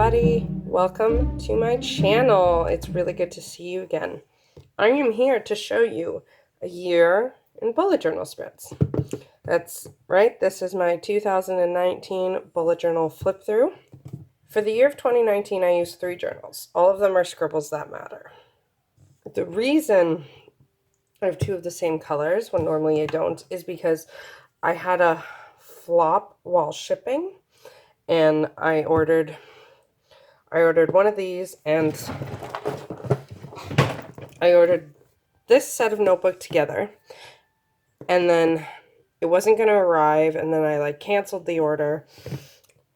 everybody, welcome to my channel. It's really good to see you again. I am here to show you a year in bullet journal spreads. That's right, this is my 2019 bullet journal flip through. For the year of 2019, I used 3 journals. All of them are Scribbles That Matter. The reason I have 2 of the same colors when normally I don't is because I had a flop while shipping, and I ordered one of these, and I ordered this set of notebook together, and then it wasn't going to arrive, and then I canceled the order,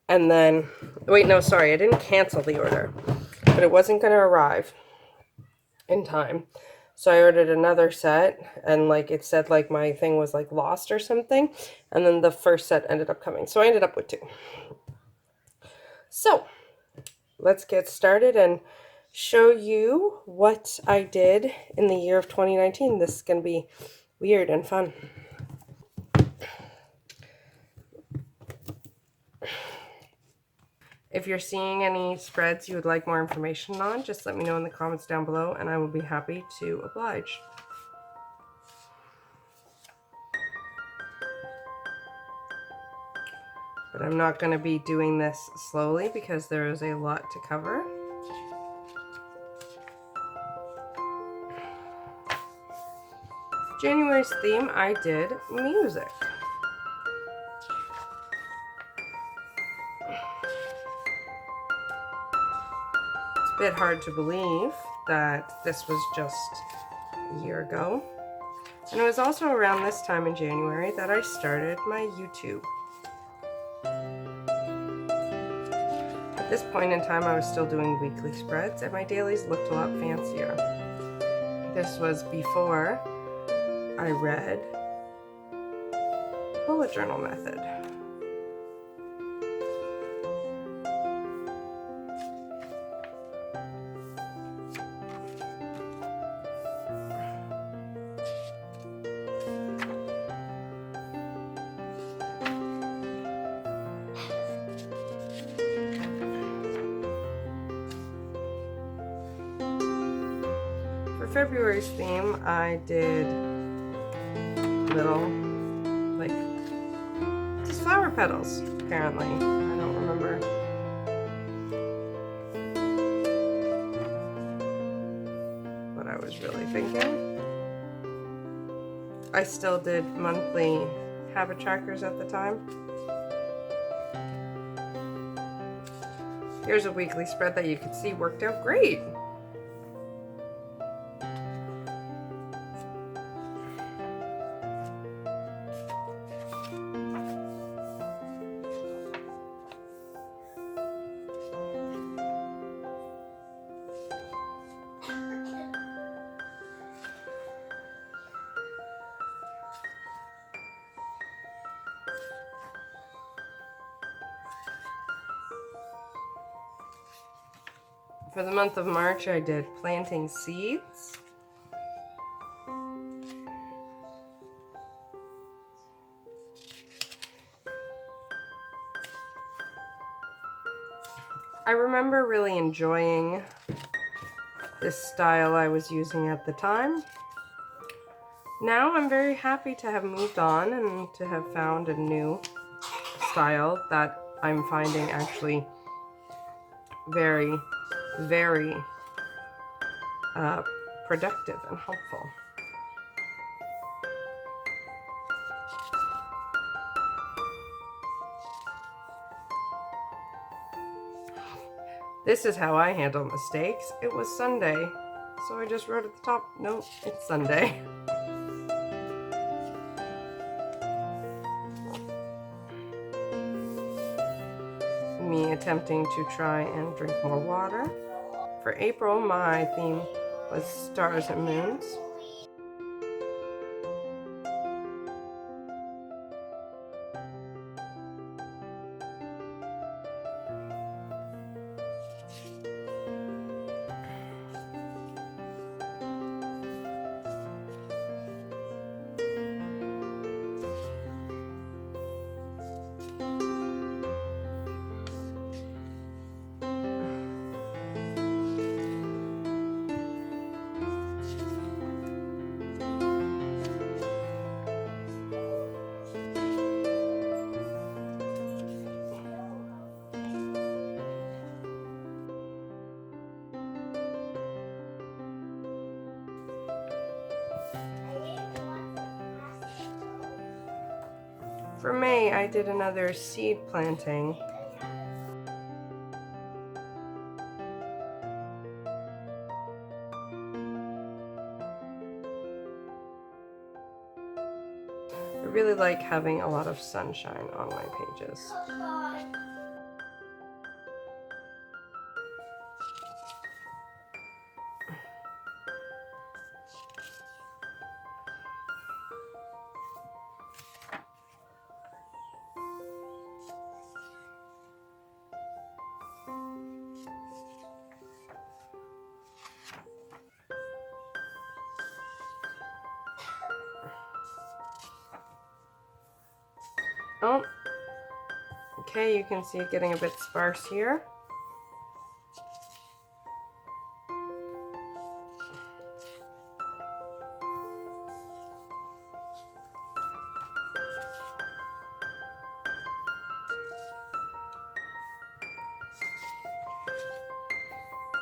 and then wait, no, sorry, I didn't cancel the order, but it wasn't going to arrive in time. So I ordered another set, and it said my thing was lost or something, and then the first set ended up coming. So I ended up with 2. So let's get started and show you what I did in the year of 2019. This is going to be weird and fun. If you're seeing any spreads you would like more information on, just let me know in the comments down below and I will be happy to oblige. But I'm not going to be doing this slowly because there is a lot to cover. January's theme, I did music. It's a bit hard to believe that this was just a year ago. And it was also around this time in January that I started my YouTube. At this point in time, I was still doing weekly spreads, and my dailies looked a lot fancier. This was before I read Bullet Journal Method. For February's theme, I did little, just flower petals, apparently. I don't remember. What I was really thinking. I still did monthly habit trackers at the time. Here's a weekly spread that you can see worked out great. For the month of March, I did planting seeds. I remember really enjoying this style I was using at the time. Now I'm very happy to have moved on and to have found a new style that I'm finding actually very, very productive and helpful. This is how I handle mistakes. It was Sunday, so I just wrote at the top, nope, it's Sunday. Me attempting to try and drink more water. For April, my theme was stars and moons. For May, I did another seed planting. I really like having a lot of sunshine on my pages. Oh, okay, you can see it getting a bit sparse here.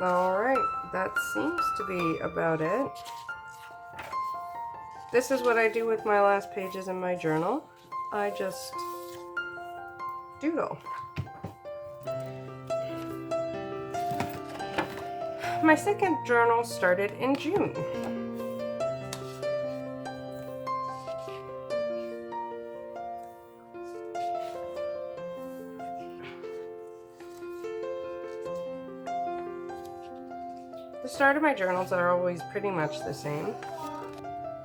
Alright, that seems to be about it. This is what I do with my last pages in my journal. I just doodle. My second journal started in June. The start of my journals are always pretty much the same.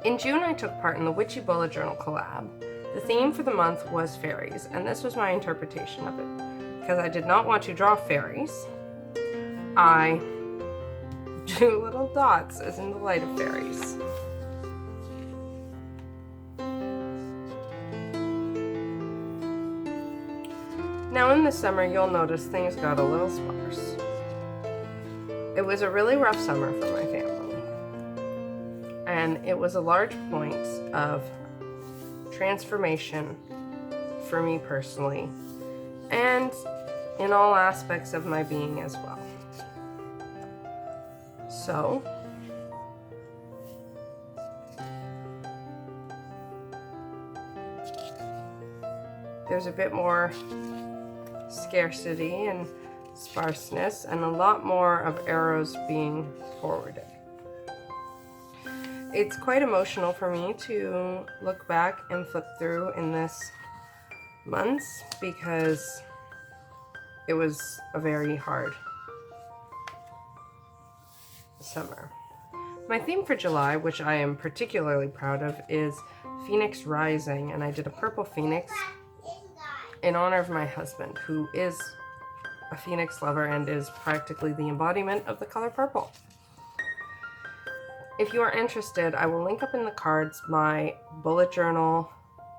In June, I took part in the Witchy Bullet Journal collab. The theme for the month was fairies, and this was my interpretation of it. Because I did not want to draw fairies, I drew little dots as in the light of fairies. Now in the summer, you'll notice things got a little sparse. It was a really rough summer for my family, and it was a large point of transformation for me personally, and in all aspects of my being as well. So, there's a bit more scarcity and sparseness, and a lot more of arrows being forwarded. It's quite emotional for me to look back and flip through in this month because it was a very hard summer. My theme for July, which I am particularly proud of, is Phoenix Rising, and I did a purple phoenix in honor of my husband, who is a phoenix lover and is practically the embodiment of the color purple. If you are interested, I will link up in the cards my bullet journal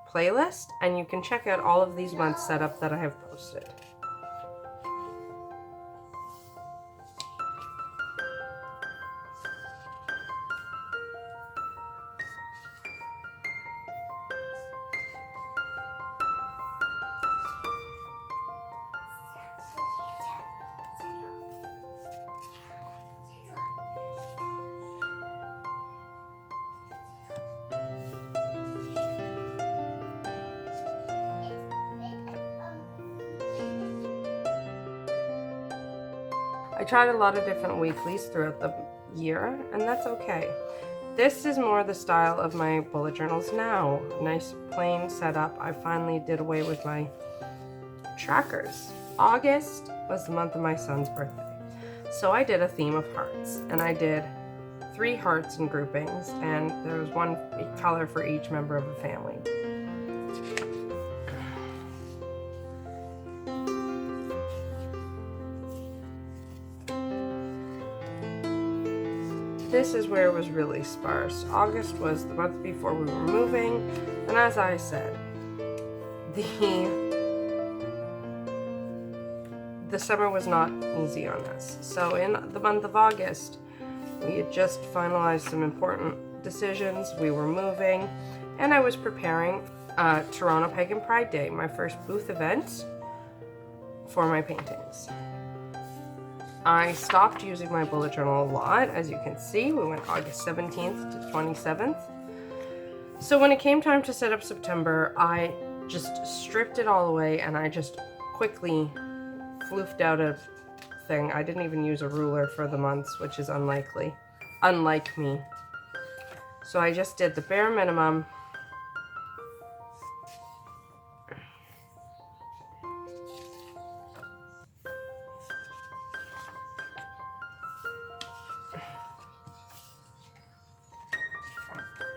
playlist, and you can check out all of these months set up that I have posted. I tried a lot of different weeklies throughout the year, and that's okay. This is more the style of my bullet journals now. Nice plain setup. I finally did away with my trackers. August was the month of my son's birthday. So I did a theme of hearts, and I did 3 hearts in groupings, and there was one color for each member of the family. This is where it was really sparse. August was the month before we were moving, and as I said, the summer was not easy on us. So in the month of August, we had just finalized some important decisions. We were moving, and I was preparing Toronto Pagan Pride Day, my first booth event for my paintings. I stopped using my bullet journal a lot. As you can see, we went August 17th to 27th. So when it came time to set up September, I just stripped it all away, and I just quickly floofed out a thing. I didn't even use a ruler for the months, which is unlike me. So I just did the bare minimum.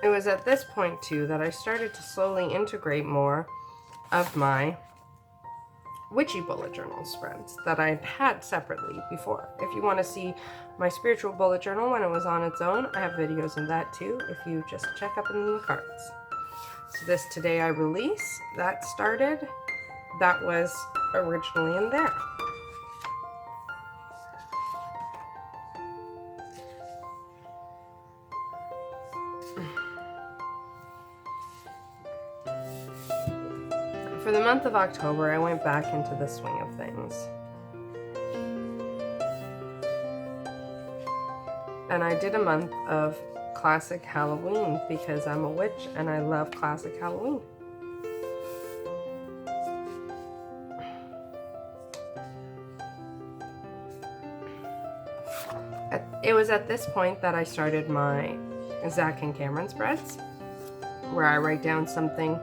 It was at this point, too, that I started to slowly integrate more of my witchy bullet journal spreads that I'd had separately before. If you want to see my spiritual bullet journal when it was on its own, I have videos of that too, if you just check up in the cards. So this Today I Release, that started, that was originally in there. For the month of October, I went back into the swing of things. And I did a month of classic Halloween because I'm a witch and I love classic Halloween. It was at this point that I started my Zach and Cameron spreads, where I write down something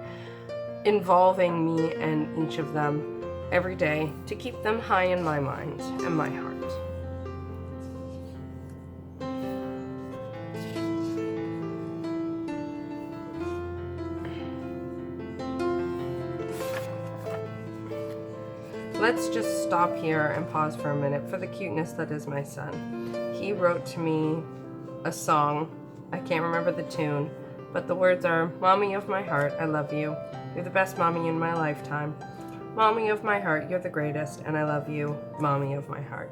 involving me and each of them every day to keep them high in my mind and my heart. Let's just stop here and pause for a minute for the cuteness that is my son. He wrote to me a song. I can't remember the tune, but the words are, "Mommy of my heart, I love you. You're the best mommy in my lifetime. Mommy of my heart, you're the greatest, and I love you, mommy of my heart."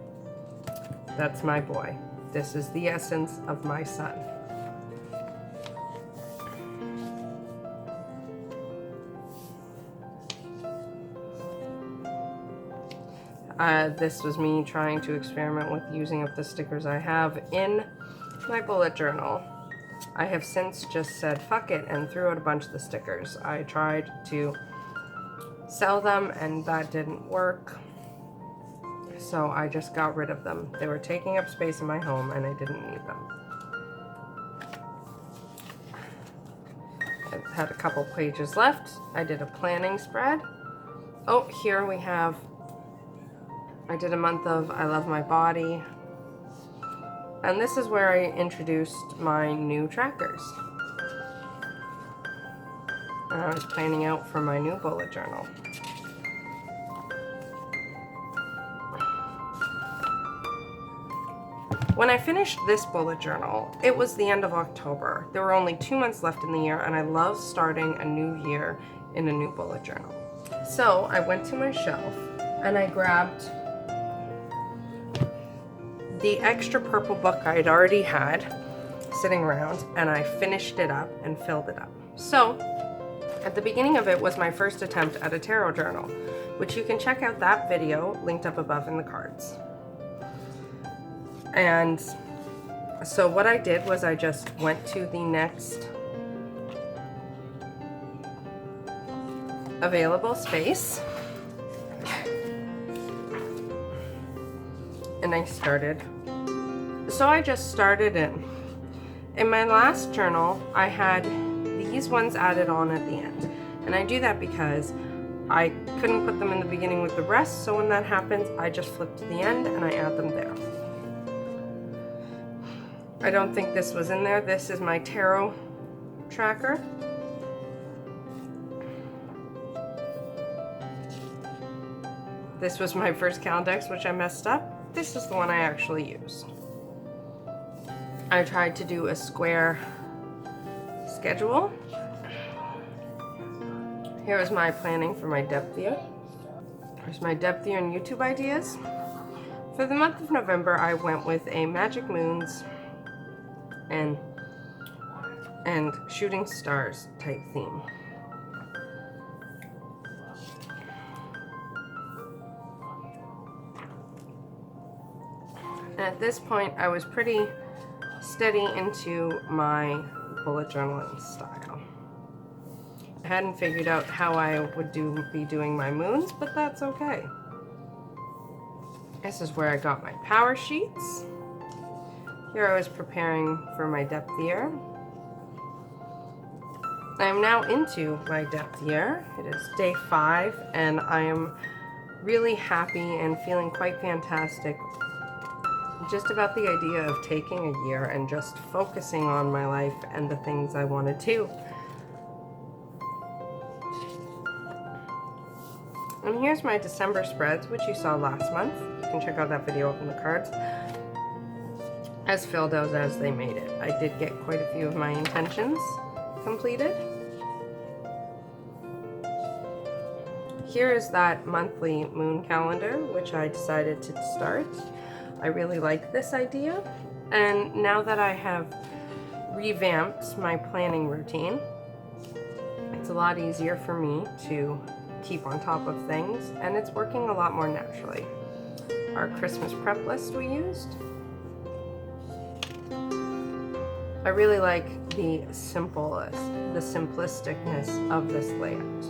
That's my boy. This is the essence of my son. This was me trying to experiment with using up the stickers I have in my bullet journal. I have since just said fuck it and threw out a bunch of the stickers. I tried to sell them and that didn't work, so I just got rid of them. They were taking up space in my home and I didn't need them. I had a couple pages left. I did a planning spread. Oh, here we have, I did a month of I Love My Body. And this is where I introduced my new trackers. And I was planning out for my new bullet journal. When I finished this bullet journal, it was the end of October. There were only 2 months left in the year, and I love starting a new year in a new bullet journal. So I went to my shelf and I grabbed the extra purple book I'd already had sitting around, and I finished it up and filled it up. So at the beginning of it was my first attempt at a tarot journal, which you can check out that video linked up above in the cards. And so what I did was I just went to the next available space and I started. So I just started in. In my last journal, I had these ones added on at the end. And I do that because I couldn't put them in the beginning with the rest, so when that happens, I just flip to the end and I add them there. I don't think this was in there. This is my tarot tracker. This was my first Calendex, which I messed up. This is the one I actually used. I tried to do a square schedule. Here is my planning for my depth year. Here's my depth year and YouTube ideas. For the month of November, I went with a Magic Moons and Shooting Stars type theme. And at this point, I was pretty steady into my bullet journaling style. I hadn't figured out how I would be doing my moons, but that's okay. This is where I got my power sheets. Here I was preparing for my depth year. I am now into my depth year. It is day 5, and I am really happy and feeling quite fantastic just about the idea of taking a year and just focusing on my life and the things I want to do. And here's my December spreads, which you saw last month. You can check out that video up in the cards. As filled out as they made it. I did get quite a few of my intentions completed. Here is that monthly moon calendar, which I decided to start. I really like this idea, and now that I have revamped my planning routine, it's a lot easier for me to keep on top of things, and it's working a lot more naturally. Our Christmas prep list we used. I really like the simplisticness of this layout.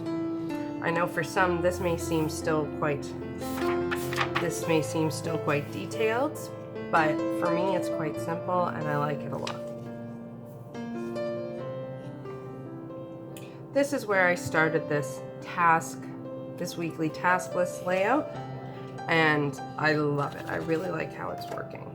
I know for some this may seem still quite detailed, but for me it's quite simple and I like it a lot. This is where I started this weekly task list layout, and I love it. I really like how it's working.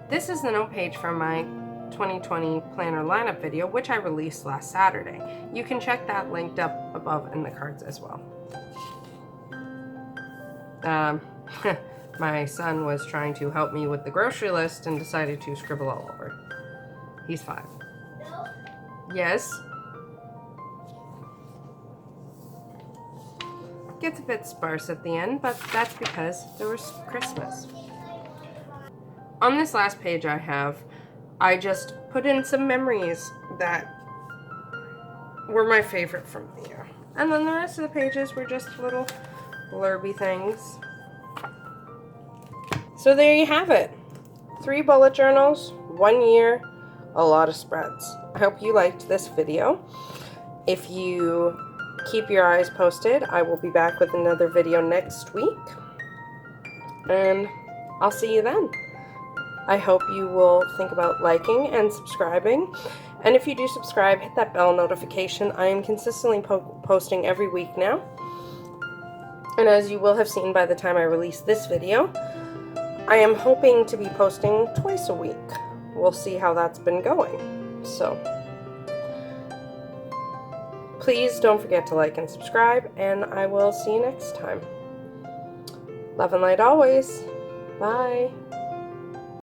This is the note page from my 2020 planner lineup video, which I released last Saturday. You can check that linked up above in the cards as well. My son was trying to help me with the grocery list and decided to scribble all over. He's 5. No? Yes? Gets a bit sparse at the end, but that's because there was Christmas. On this last page I just put in some memories that were my favorite from the year. And then the rest of the pages were just little blurby things. So there you have it. 3 bullet journals, 1 year, a lot of spreads. I hope you liked this video. If you keep your eyes posted, I will be back with another video next week. And I'll see you then. I hope you will think about liking and subscribing. And if you do subscribe, hit that bell notification. I am consistently posting every week now. And as you will have seen by the time I release this video, I am hoping to be posting twice a week. We'll see how that's been going. So, please don't forget to like and subscribe, and I will see you next time. Love and light always. Bye.